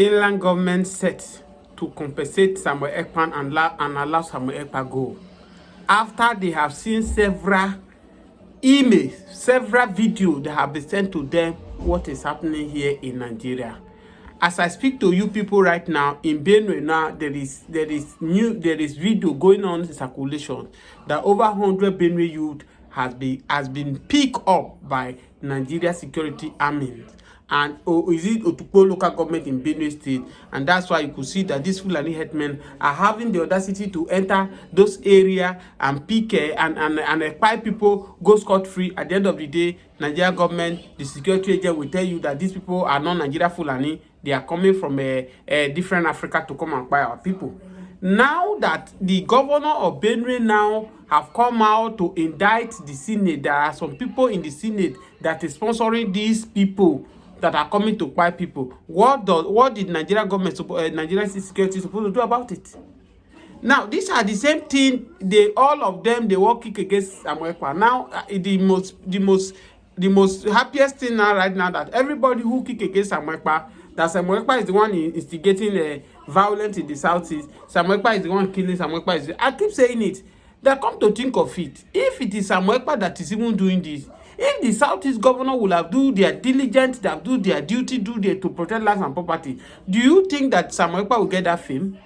Finland government set to compensate Samuel Ekpa and allow Samuel Ekpa go after they have seen several emails, several videos that have been sent to them what is happening here in Nigeria. As I speak to you people right now in Benue now, there is video going on in circulation that over 100 Benue youth has been picked up by Nigeria security army. And is it Otukpo local government in Benue State? And that's why you could see that these Fulani headmen are having the audacity to enter those areas and pick and Ekpa people go scot-free. At the end of the day, Nigeria government, the security agent will tell you that these people are not Nigeria Fulani. They are coming from a different Africa to come and buy our people. Now that the governor of Benue now have come out to indict the Senate, there are some people in the Senate that is sponsoring these people that are coming to buy people. What did Nigeria government, Nigeria security supposed to do about it? Now, these are the same thing. All of them, they will kick against Samuel Ekpa. Now, the most happiest thing now, right now, that everybody who kick against Samuel Ekpa, that Samuel Ekpa is the one instigating violence in the southeast. Samuel Ekpa is the one killing Samuel Ekpa. I keep saying it. They come to think of it. If it is Samuel Ekpa that is even doing this, if the southeast governor will have do their diligence, they have do their duty, to protect lives and property, do you think that Samuel Ekpa will get that fame?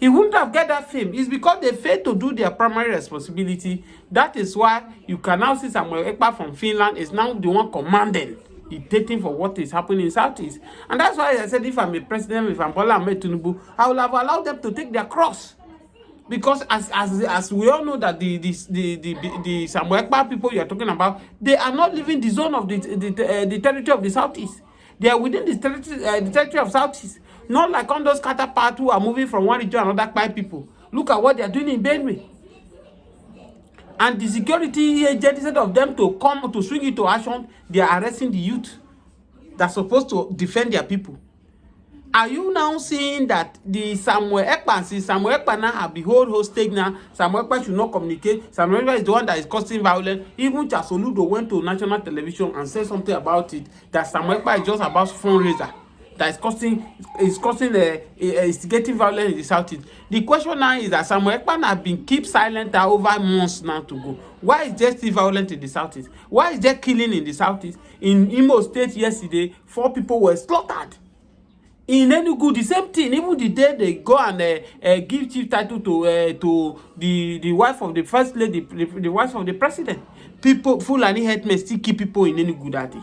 He wouldn't have get that fame. It's because they failed to do their primary responsibility. That is why you can now see Samuel Ekpa from Finland is now the one commanding, dictating for what is happening in southeast. And that's why I said if I'm a president, if I'm Bola Ahmed Tinubu, I will have allowed them to take their cross. Because as we all know that the Samuel Ekpa people you are talking about, they are not leaving the zone of the territory of the southeast. They are within the territory of southeast. Not like on those counterparts who are moving from one region to another by people. Look at what they are doing in Benue. And the security agent, instead of them to come to swing into action, they are arresting the youth that's supposed to defend their people. Are you now seeing that the Samuel Ekpa, since Samuel Ekpa now have the whole hostage now, Samuel Ekpa should not communicate, Samuel Ekpa is the one that is causing violence. Even Chasoludo went to national television and said something about it, that Samuel Ekpa is just about fundraiser, that is causing instigating violence in the southeast. The question now is that Samuel Ekpa has been kept silent over months now to go. Why is there still violence in the southeast? Why is there killing in the southeast? In Imo State yesterday, 4 people were slaughtered. In Enugu, the same thing. Even the day they go and give chief title to the wife of the first lady, the wife of the president, people, Fulani headmen still keep people in Enugu that day.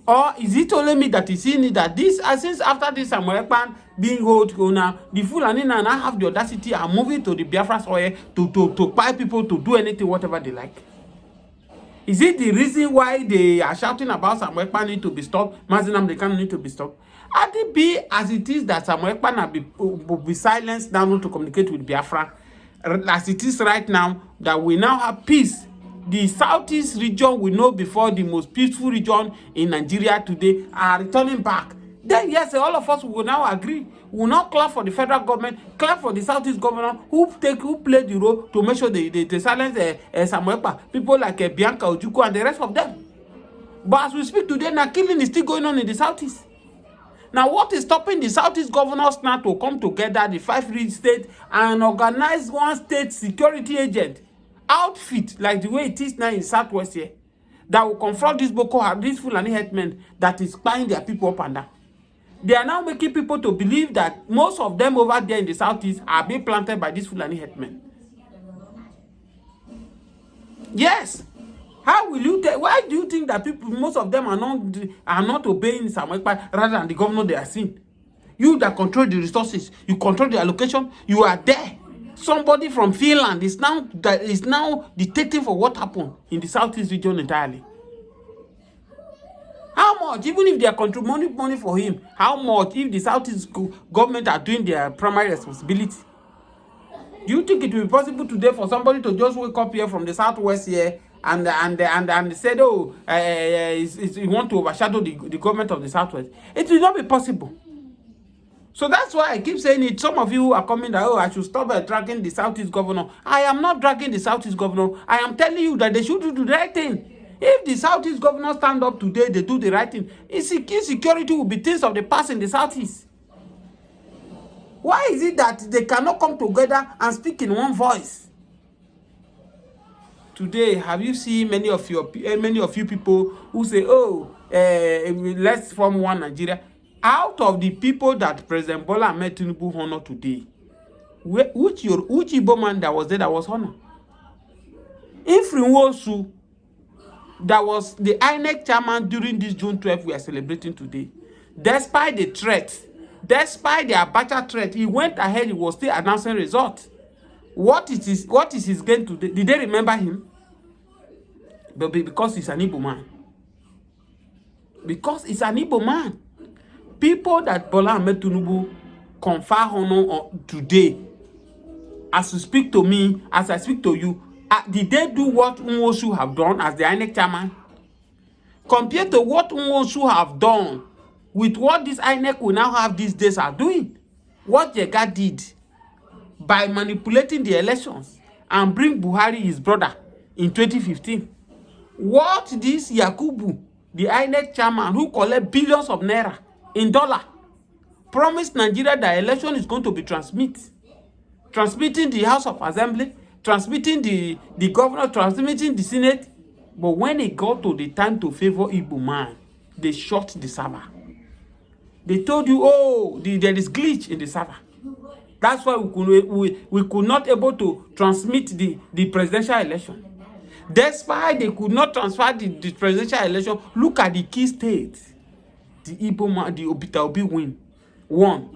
Or is it only me that is seeing it that this, since after this Samuel Ekpa being hold now, the Fulani now have the audacity and moving to the Biafra soil to buy people to do anything, whatever they like? Is it the reason why they are shouting about Samuel Ekpa need to be stopped, Mazinam they can't need to be stopped? Had it be as it is that Samuel Ekpa will be silenced now not to communicate with Biafra, as it is right now, that we now have peace. The southeast region we know before the most peaceful region in Nigeria today are returning back. Then yes, all of us will now agree. We will not clap for the federal government, clap for the southeast governor who played the role to make sure they silence Samuel Ekpa. People like Bianca Ojukwu and the rest of them. But as we speak today, now killing is still going on in the southeast. Now, what is stopping the southeast governors now to come together, the 5 states, and organize one state security agent outfit like the way it is now in southwest here, that will confront this Boko Haram, this Fulani headmen that is spying their people up and down? They are now making people to believe that most of them over there in the southeast are being planted by these Fulani headmen. Yes. How will you tell? Why do you think that people, most of them are not obeying Samuel Ekpa rather than the governor they are seeing? You that control the resources, you control the allocation, you are there. Somebody from Finland is now dictating for what happened in the southeast region entirely. How much, even if they are contributing money for him, how much if the southeast government are doing their primary responsibility? Do you think it will be possible today for somebody to just wake up here from the southwest here and said, oh, you want to overshadow the government of the southwest? It will not be possible. So that's why I keep saying it. Some of you are coming that, oh, I should stop dragging the southeast governor. I am not dragging the southeast governor. I am telling you that they should do the right thing. If the Southeast governors stand up today, they do the right thing, insecurity will be things of the past in the Southeast. Why is it that they cannot come together and speak in one voice? Today, have you seen many of you people who say, "Oh, let's form one Nigeria"? Out of the people that President Bola Ahmed Tinubu honor today, which Igbo man that was there that was honored? Ifrinwosu, that was the INEC chairman during this June 12th we are celebrating today. Despite the threat, despite the Abacha threat, he went ahead, he was still announcing results. What is his gain today? Did they remember him? But because he's an Igbo man. Because he's an Igbo man. People that Bola Ahmed Tinubu confer honor on today, as you speak to me, as I speak to you, did they do what Nwosu have done as the INEC chairman? Compared to what Nwosu have done with what this INEC will now have these days are doing, what Jega did by manipulating the elections and bring Buhari, his brother, in 2015. What this Yakubu, the INEC chairman who collect billions of naira in dollar, promised Nigeria that election is going to be transmitting the House of Assembly, transmitting the governor, transmitting the Senate. But when it got to the time to favor Igbo man, they shut the server. They told you, oh, there is glitch in the server. That's why we could not able to transmit the presidential election. Despite they could not transfer the presidential election, look at the key states. The Igbo man, the Obi won.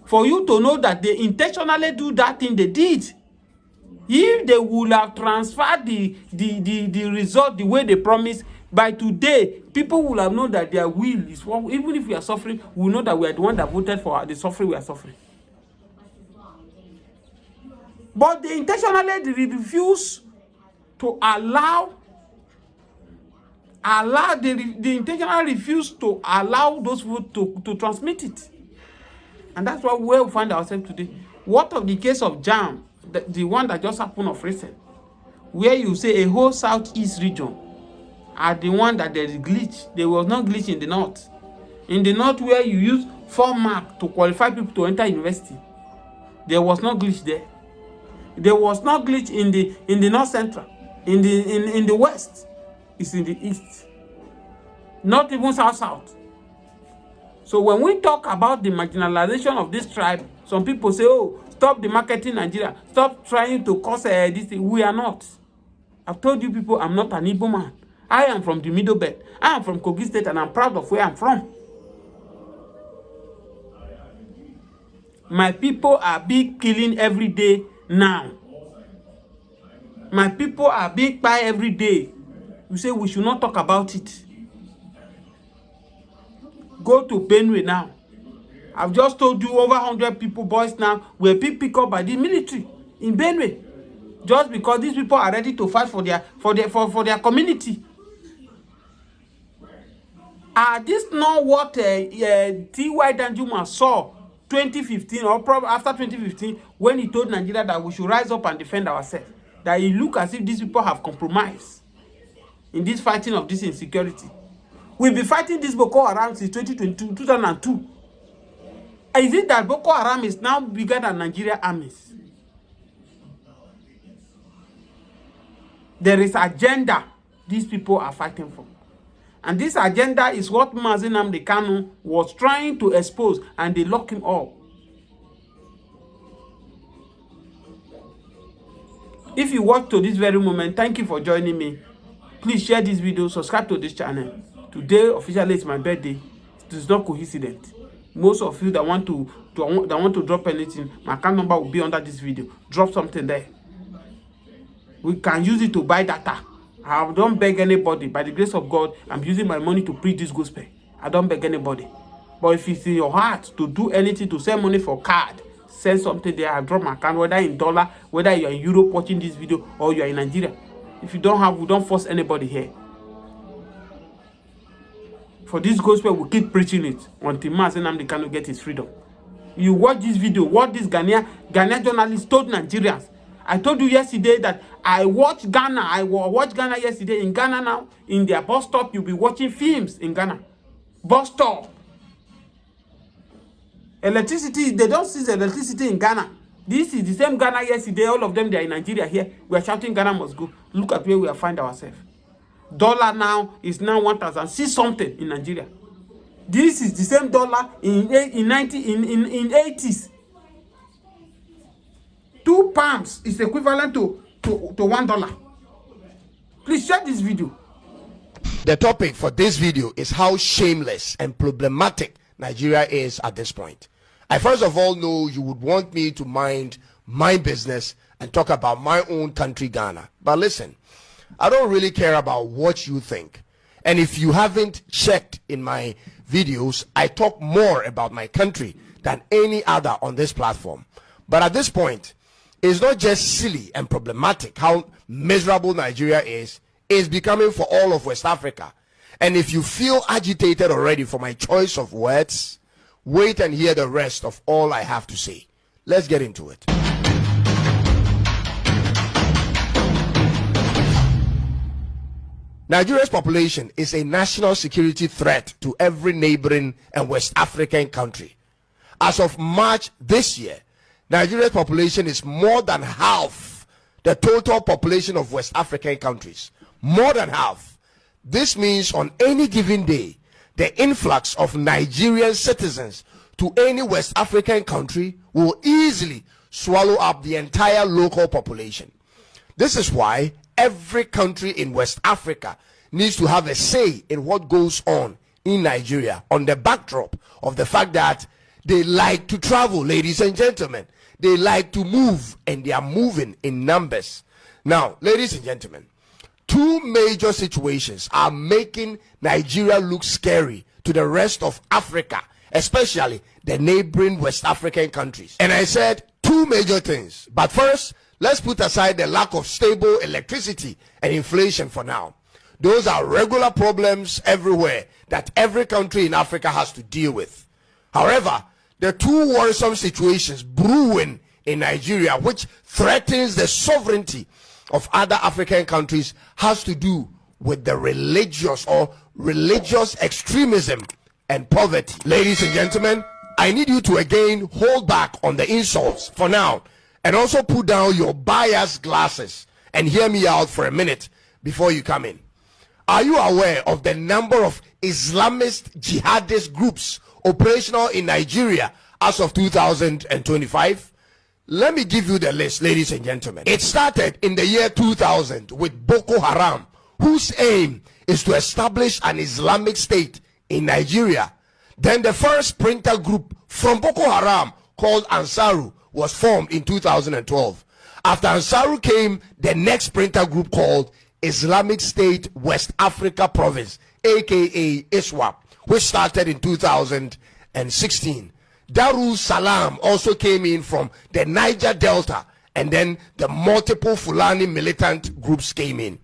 For you to know that they intentionally do that thing they did. If they would have transferred the result the way they promised, by today, people will have known that their will is one. Even if we are suffering, we know that we are the one that voted for the suffering we are suffering. But they intentionally refuse to allow they intentionally refuse to allow those votes to transmit it. And that's where we find ourselves today. What of the case of JAM, the one that just happened of recent, where you say a whole southeast region are the one that there is glitch. There was no glitch in the north. In the north, where you use 4 marks to qualify people to enter university, there was no glitch there. There was no glitch in the north central. In the west, it's in the east. Not even south. So when we talk about the marginalization of this tribe, some people say, oh, stop the marketing Nigeria. Stop trying to cause this thing. We are not. I've told you people, I'm not an Igbo man. I am from the Middle Belt. I am from Kogi State, and I'm proud of where I'm from. My people are being killing every day now. My people are being killed every day. You say we should not talk about it. Go to Benue now. I've just told you over 100 people, boys now, were being picked up by the military in Benue. Just because these people are ready to fight for their community. This not what T.Y. Danjuma saw 2015 or probably after 2015 when he told Nigeria that we should rise up and defend ourselves. That it look as if these people have compromised in this fighting of this insecurity. We've been fighting this Boko Haram since 2002. Is it that Boko Haram is now bigger than Nigeria armies? There is agenda these people are fighting for. And this agenda is what Mazi Nnamdi Kanu was trying to expose, and they lock him up. If you watch to this very moment, thank you for joining me. Please share this video, subscribe to this channel. Today, officially, it's my birthday. It is not coincident. Most of you that want to drop anything, my account number will be under this video. Drop something there. We can use it to buy data. I don't beg anybody. By the grace of God, I'm using my money to preach this gospel. I don't beg anybody. But if it's in your heart to do anything, to send money for card, send something there. I drop my account, whether in dollar, whether you're in Europe watching this video, or you're in Nigeria. If you don't have, we don't force anybody here. For this gospel, we keep preaching it until Mazi Nnamdi Kanu get his freedom. You watch this video, what this Ghanaian journalist told Nigerians. I told you yesterday that I watched Ghana. I watched Ghana yesterday. In Ghana now, in their bus stop, you'll be watching films in Ghana. Bus stop. Electricity, they don't see the electricity in Ghana. This is the same Ghana yesterday. All of them, they are in Nigeria here. We are shouting Ghana must go. Look at where we are find ourselves. Dollar now is now 1,000. See something in Nigeria. This is the same dollar in 80s. 2 pounds is equivalent to $1. Please share this video. The topic for this video is how shameless and problematic Nigeria is at this point. I first of all know you would want me to mind my business and talk about my own country, Ghana. But listen, I don't really care about what you think. And if you haven't checked in my videos, I talk more about my country than any other on this platform. But at this point, it's not just silly and problematic how miserable Nigeria is. It's becoming for all of West Africa. And if you feel agitated already for my choice of words, wait and hear the rest of all I have to say. Let's get into it. Nigeria's population is a national security threat to every neighboring and West African country. As of March this year, Nigeria's population is more than half the total population of West African countries. More than half. This means on any given day, the influx of Nigerian citizens to any West African country will easily swallow up the entire local population. This is why every country in West Africa needs to have a say in what goes on in Nigeria, on the backdrop of the fact that they like to travel, ladies and gentlemen. They like to move, and they are moving in numbers. Now, ladies and gentlemen, two major situations are making Nigeria look scary to the rest of Africa, especially the neighboring West African countries. And I said two major things. But first, let's put aside the lack of stable electricity and inflation for now. Those are regular problems everywhere that every country in Africa has to deal with. However, the two worrisome situations brewing in Nigeria, which threatens the sovereignty of other African countries, has to do with the religious extremism and poverty. Ladies and gentlemen, I need you to again hold back on the insults for now, and also put down your biased glasses and hear me out for a minute before you come in. Are you aware of the number of Islamist jihadist groups operational in Nigeria as of 2025? Let me give you the list, ladies and gentlemen. It started in the year 2000 with Boko Haram, whose aim is to establish an Islamic state in Nigeria. Then the first splinter group from Boko Haram, called Ansaru, was formed in 2012. After Ansaru came the next splinter group called Islamic State West Africa Province, aka ISWAP, which started in 2016. Darul Salam also came in from the Niger Delta, and then the multiple Fulani militant groups came in.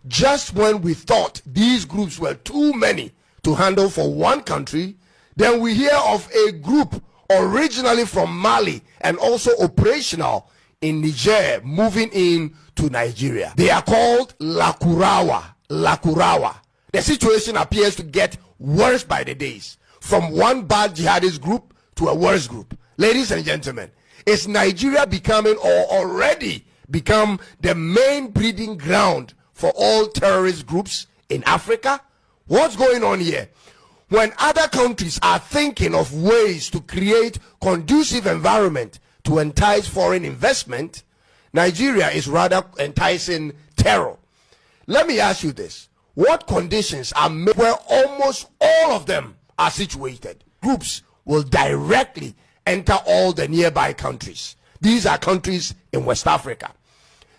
Just when we thought these groups were too many to handle for one country, then we hear of a group originally from Mali and also operational in Niger moving in to Nigeria. They are called Lakurawa. The situation appears to get worse by the days, from one bad jihadist group to a worse group. Ladies and gentlemen, is Nigeria becoming, or already become, the main breeding ground for all terrorist groups in Africa? What's going on here? When other countries are thinking of ways to create conducive environment to entice foreign investment, Nigeria is rather enticing terror. Let me ask you this. What conditions are made where almost all of them are situated? Groups will directly enter all the nearby countries. These are countries in West Africa.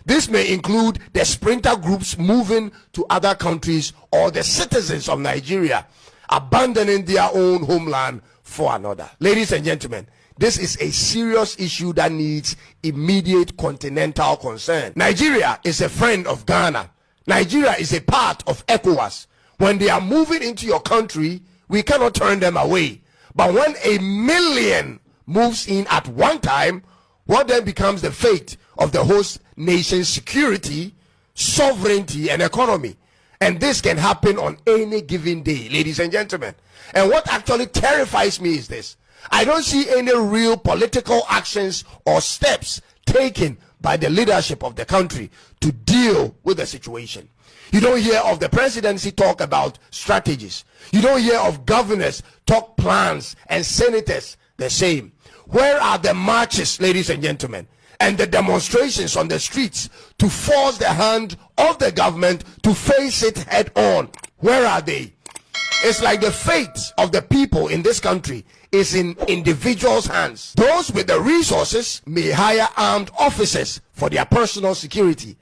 This may include the splinter groups moving to other countries, or the citizens of Nigeria abandoning their own homeland for another. Ladies and gentlemen, this is a serious issue that needs immediate continental concern. Nigeria is a friend of Ghana. Nigeria is a part of ECOWAS. When they are moving into your country, we cannot turn them away. But when 1 million moves in at one time, what then becomes the fate of the host nation's security, sovereignty, and economy. And this can happen on any given day, ladies and gentlemen. And what actually terrifies me is this: I don't see any real political actions or steps taken by the leadership of the country to deal with the situation. You don't hear of the presidency talk about strategies. You don't hear of governors talk plans, and senators the same. Where are the marches, ladies and gentlemen, and the demonstrations on the streets to force the hand of the government to face it head on? Where are they? It's like the fate of the people in this country is in individuals' hands. Those with the resources may hire armed officers for their personal security,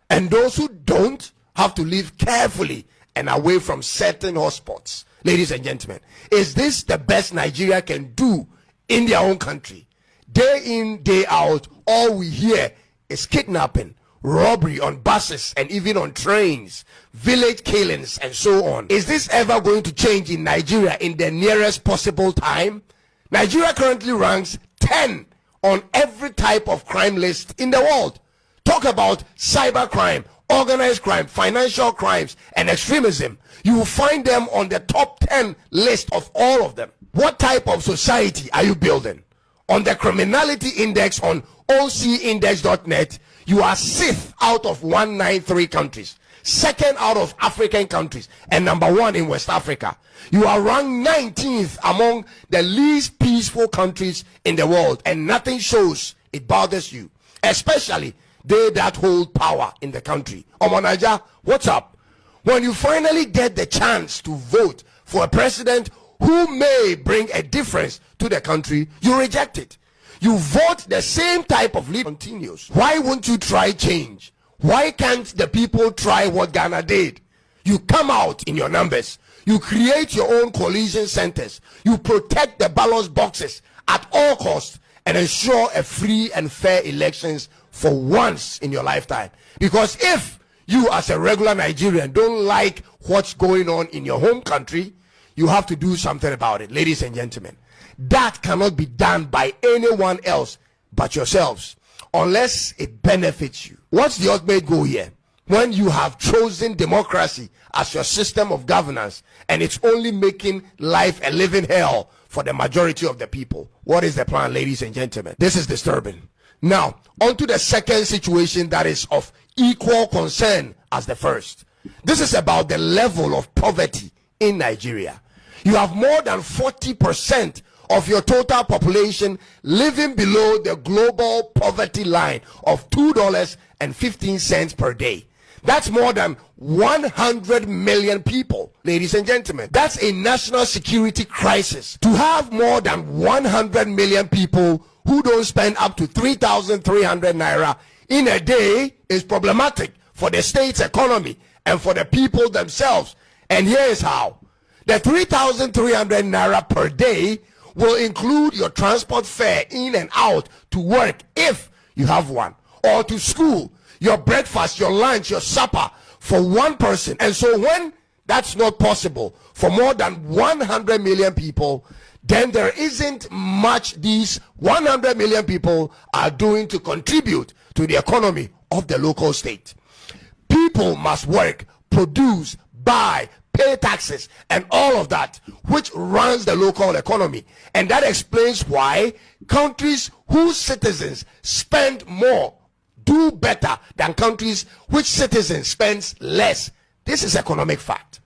and those who don't have to live carefully and away from certain hotspots. Ladies and gentlemen, is this the best Nigeria can do in their own country? Day in, day out, all we hear is kidnapping, robbery on buses and even on trains, village killings, and so on. Is this ever going to change in Nigeria in the nearest possible time? Nigeria currently ranks 10 on every type of crime list in the world. Talk about cybercrime, organized crime, financial crimes, and extremism. You will find them on the top 10 list of all of them. What type of society are you building? On the criminality index on ocindex.net, you are 6th out of 193 countries, 2nd out of African countries, and number 1 in West Africa. You are ranked 19th among the least peaceful countries in the world, and nothing shows it bothers you, especially they that hold power in the country. Omanaja, what's up? When you finally get the chance to vote for a president who may bring a difference to the country, you reject it. You vote the same type of leader continues. Why won't you try change? Why can't the people try what Ghana did? You come out in your numbers. You create your own coalition centers. You protect the ballot boxes at all costs and ensure a free and fair elections for once in your lifetime. Because if you as a regular Nigerian don't like what's going on in your home country, you have to do something about it, ladies and gentlemen. That cannot be done by anyone else but yourselves, unless it benefits you. What's the ultimate goal here? When you have chosen democracy as your system of governance and it's only making life a living hell for the majority of the people, what is the plan, ladies and gentlemen? This is disturbing. Now, on to the second situation that is of equal concern as the first. This is about the level of poverty in Nigeria. You have more than 40% of your total population living below the global poverty line of $2.15 per day. That's more than 100 million people, ladies and gentlemen. That's a national security crisis. To have more than 100 million people who don't spend up to 3,300 naira in a day is problematic for the state's economy and for the people themselves. And here is how. The 3,300 naira per day will include your transport fare in and out to work if you have one, or to school, your breakfast, your lunch, your supper for one person. And so when that's not possible for more than 100 million people, then there isn't much these 100 million people are doing to contribute to the economy of the local state. People must work, produce, buy, pay taxes, and all of that, which runs the local economy. And that explains why countries whose citizens spend more do better than countries which citizens spend less. This is economic fact.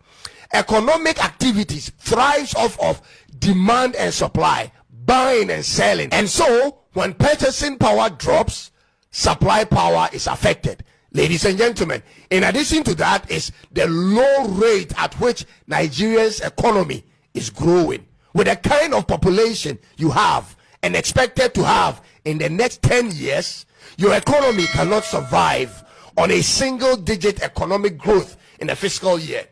Economic activities thrives off of demand and supply, buying and selling. And so when purchasing power drops, supply power is affected. Ladies and gentlemen, in addition to that is the low rate at which Nigeria's economy is growing. With the kind of population you have and expected to have in the next 10 years, your economy cannot survive on a single-digit economic growth in a fiscal year.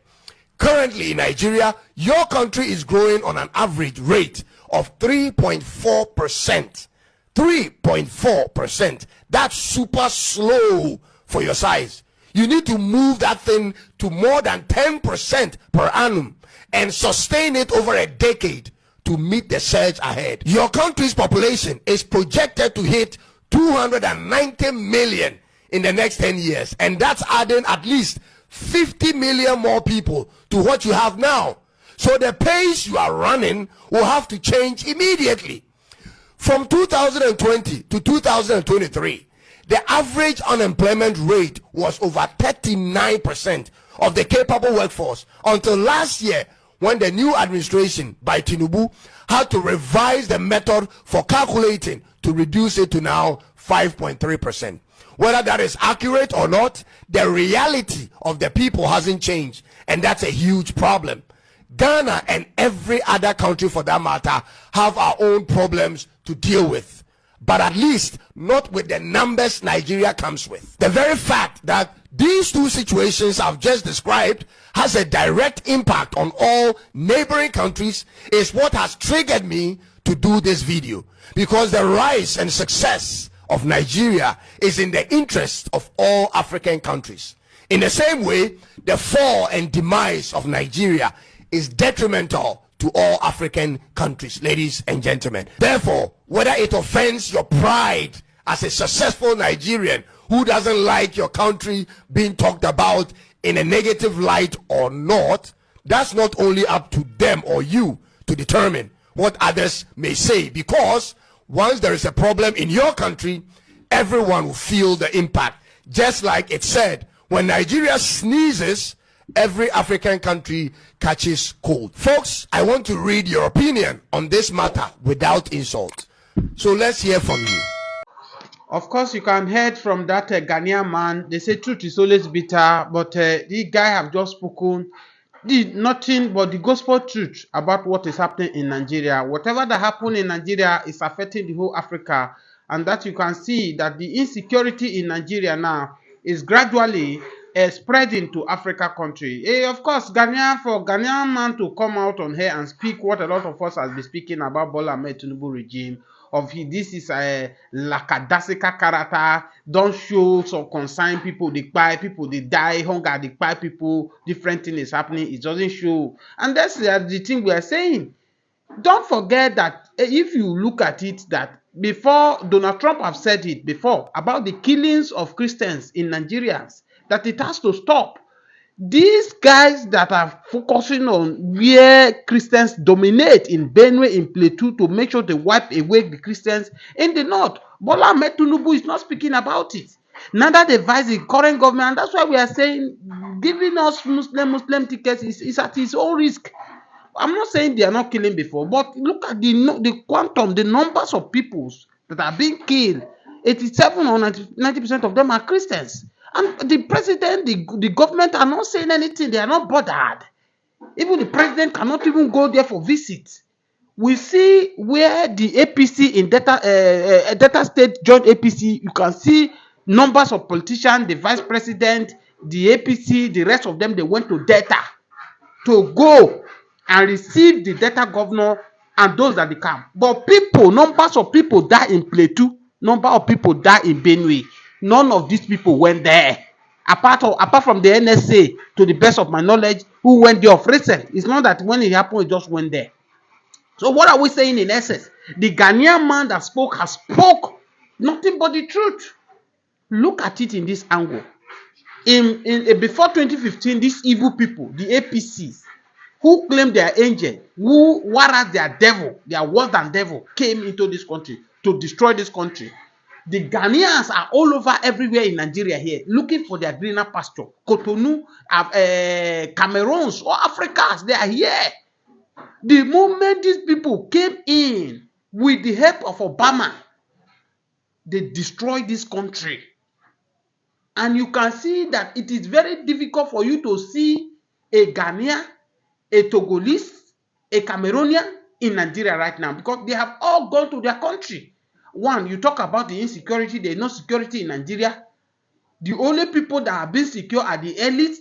Currently in Nigeria, your country is growing on an average rate of 3.4%. 3.4%. That's super slow for your size. You need to move that thing to more than 10% per annum and sustain it over a decade to meet the surge ahead. Your country's population is projected to hit 290 million in the next 10 years. And that's adding at least 50 million more people to what you have now. So the pace you are running will have to change immediately. From 2020 to 2023, the average unemployment rate was over 39% of the capable workforce until last year, when the new administration by Tinubu had to revise the method for calculating to reduce it to now 5.3%. Whether that is accurate or not, the reality of the people hasn't changed, and that's a huge problem. Ghana and every other country for that matter have our own problems to deal with, but at least not with the numbers Nigeria comes with. The very fact that these two situations I've just described has a direct impact on all neighboring countries is what has triggered me to do this video, because the rise and success of Nigeria is in the interest of all African countries. In the same way, the fall and demise of Nigeria is detrimental to all African countries, ladies and gentlemen. Therefore, whether it offends your pride as a successful Nigerian who doesn't like your country being talked about in a negative light or not, that's not only up to them or you to determine what others may say, because once there is a problem in your country, everyone will feel the impact. Just like it said, when Nigeria sneezes, every African country catches cold. Folks, I want to read your opinion on this matter without insult. So let's hear from you. Of course, you can hear from that Ghanaian man. They say truth is always bitter, but the guy have just spoken nothing but the gospel truth about what is happening in Nigeria. Whatever that happened in Nigeria is affecting the whole Africa, and that you can see that the insecurity in Nigeria now is gradually spreading to Africa country. Of course, for Ghanaian man to come out on here and speak what a lot of us has been speaking about Bola Ahmed Tinubu regime, this is a lackadaisical character, don't show some concern, people they buy, people they die, hunger they buy people, different thing is happening, it doesn't show. And that's the thing we are saying. Don't forget that if you look at it, that before Donald Trump have said it before about the killings of Christians in Nigerians, that it has to stop. These guys that are focusing on where Christians dominate in Benue, in Plateau, to make sure they wipe away the Christians in the north. Bola Ahmed Tinubu is not speaking about it. Neither the vice current government, and that's why we are saying giving us Muslim tickets is at his own risk. I'm not saying they are not killing before, but look at the quantum, the numbers of peoples that are being killed. 87 or 90% of them are Christians. And the president, the government are not saying anything. They are not bothered. Even the president cannot even go there for visit. We see where the APC in Delta State joint APC, you can see numbers of politicians, the vice president, the APC, the rest of them, they went to Delta to go and receive the Delta governor and those that they come. But numbers of people die in Plateau, number of people die in Benue. None of these people went there. Apart from the NSA, to the best of my knowledge, who went there of recent. It's not that when it happened, it just went there. So what are we saying in essence? The Ghanaian man that spoke has spoke nothing but the truth. Look at it in this angle. Before 2015, these evil people, the APCs, who claim they are angel, whereas they are devil, they are worse than devil, came into this country to destroy this country. The Ghanaians are all over everywhere in Nigeria here, looking for their greener pasture. Cotonou, Cameroons, all Africans, they are here. The moment these people came in with the help of Obama, they destroyed this country. And you can see that it is very difficult for you to see a Ghanaian, a Togolese, a Cameroonian in Nigeria right now, because they have all gone to their country. One, you talk about the insecurity, there is no security in Nigeria. The only people that have been secure are the elites